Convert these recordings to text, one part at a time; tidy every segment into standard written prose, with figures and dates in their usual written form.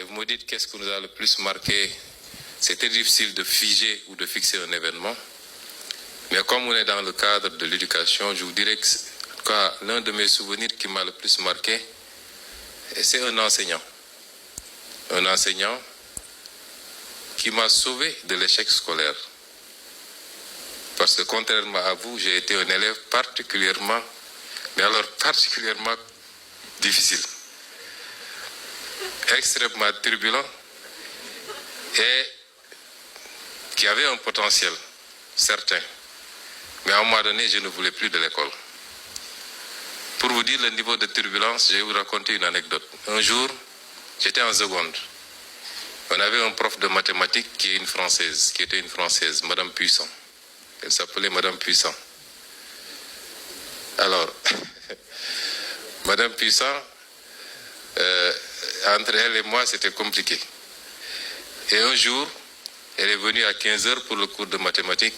Et vous me dites qu'est-ce qui nous a le plus marqué. C'était difficile de figer ou de fixer un événement. Mais comme on est dans le cadre de l'éducation, je vous dirais que l'un de mes souvenirs qui m'a le plus marqué, c'est un enseignant. Un enseignant qui m'a sauvé de l'échec scolaire. Parce que contrairement à vous, j'ai été un élève particulièrement difficile. Extrêmement turbulent et qui avait un potentiel certain. Mais à un moment donné, je ne voulais plus de l'école. Pour vous dire le niveau de turbulence, je vais vous raconter une anecdote. Un jour, j'étais en seconde. On avait un prof de mathématiques qui était une Française, Madame Puissant. Elle s'appelait Madame Puissant. Alors, Madame Puissant, entre elle et moi, c'était compliqué. Et un jour, elle est venue à 15 h pour le cours de mathématiques.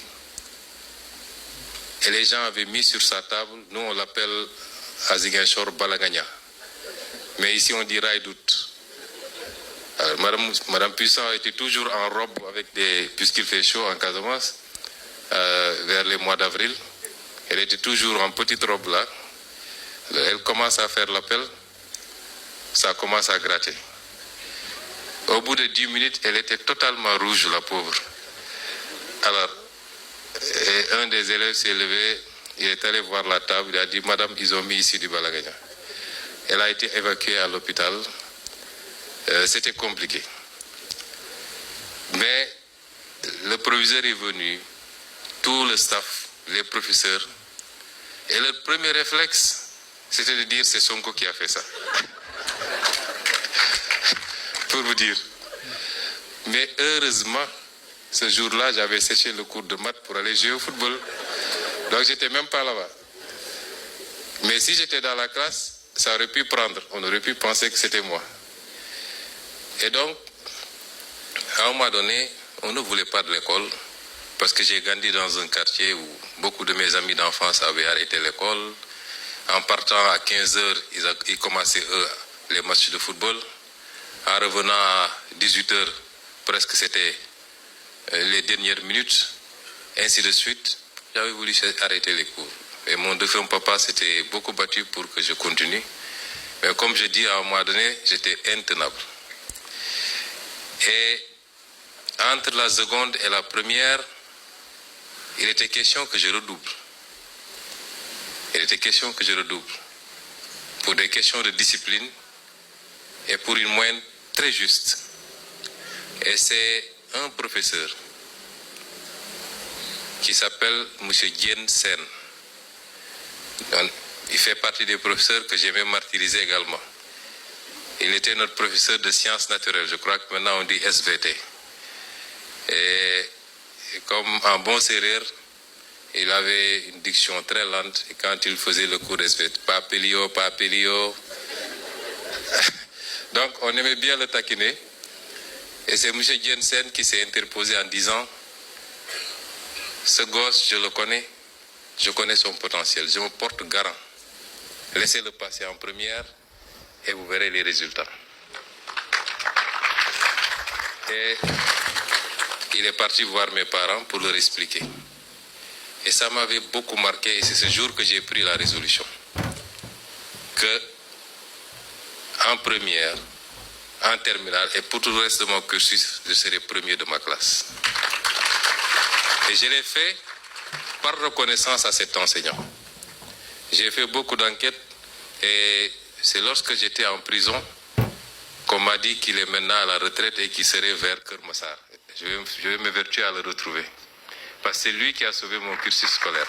Et les gens avaient mis sur sa table, nous on l'appelle à Ziguinchor Balagagna. Mais ici on dit Raïdout. Alors, Madame Puissant était toujours en robe puisqu'il fait chaud en Casamance, vers les mois d'avril. Elle était toujours en petite robe là. Elle commence à faire l'appel. Ça commence à gratter. Au bout de 10 minutes, elle était totalement rouge, la pauvre. Alors, un des élèves s'est levé, il est allé voir la table, il a dit, Madame, ils ont mis ici du balagagna. Elle a été évacuée à l'hôpital. C'était compliqué. Mais le proviseur est venu, tout le staff, les professeurs, et leur premier réflexe, c'était de dire, c'est Sonko qui a fait ça. Pour vous dire. Mais heureusement, ce jour-là, j'avais séché le cours de maths pour aller jouer au football. Donc, j'étais même pas là-bas. Mais si j'étais dans la classe, ça aurait pu prendre. On aurait pu penser que c'était moi. Et donc, à un moment donné, on ne voulait pas de l'école parce que j'ai grandi dans un quartier où beaucoup de mes amis d'enfance avaient arrêté l'école. En partant à 15 h, ils commençaient, les matchs de football. En revenant à 18 h, presque c'était les dernières minutes, ainsi de suite. J'avais voulu arrêter les cours. Et mon défunt papa s'était beaucoup battu pour que je continue. Mais comme je dis, à un moment donné, j'étais intenable. Et entre la seconde et la première, il était question que je redouble. Il était question que je redouble. Pour des questions de discipline et pour une moyenne très juste. Et c'est un professeur qui s'appelle M. Dien Sen. Il fait partie des professeurs que j'aimais martyriser également. Il était notre professeur de sciences naturelles. Je crois que maintenant on dit SVT. Et comme en bon sérère, il avait une diction très lente. Et quand il faisait le cours SVT, papilio, papilio. Donc on aimait bien le taquiner. Et c'est M. Jensen qui s'est interposé en disant, ce gosse, je le connais, je connais son potentiel, je me porte garant. Laissez-le passer en première et vous verrez les résultats. Et il est parti voir mes parents pour leur expliquer. Et ça m'avait beaucoup marqué et c'est ce jour que j'ai pris la résolution. Que en première, en terminale et pour tout le reste de mon cursus, je serai premier de ma classe. Et je l'ai fait par reconnaissance à cet enseignant. J'ai fait beaucoup d'enquêtes et c'est lorsque j'étais en prison qu'on m'a dit qu'il est maintenant à la retraite et qu'il serait vers Kermassar. Je vais m'évertuer à le retrouver. Parce que c'est lui qui a sauvé mon cursus scolaire.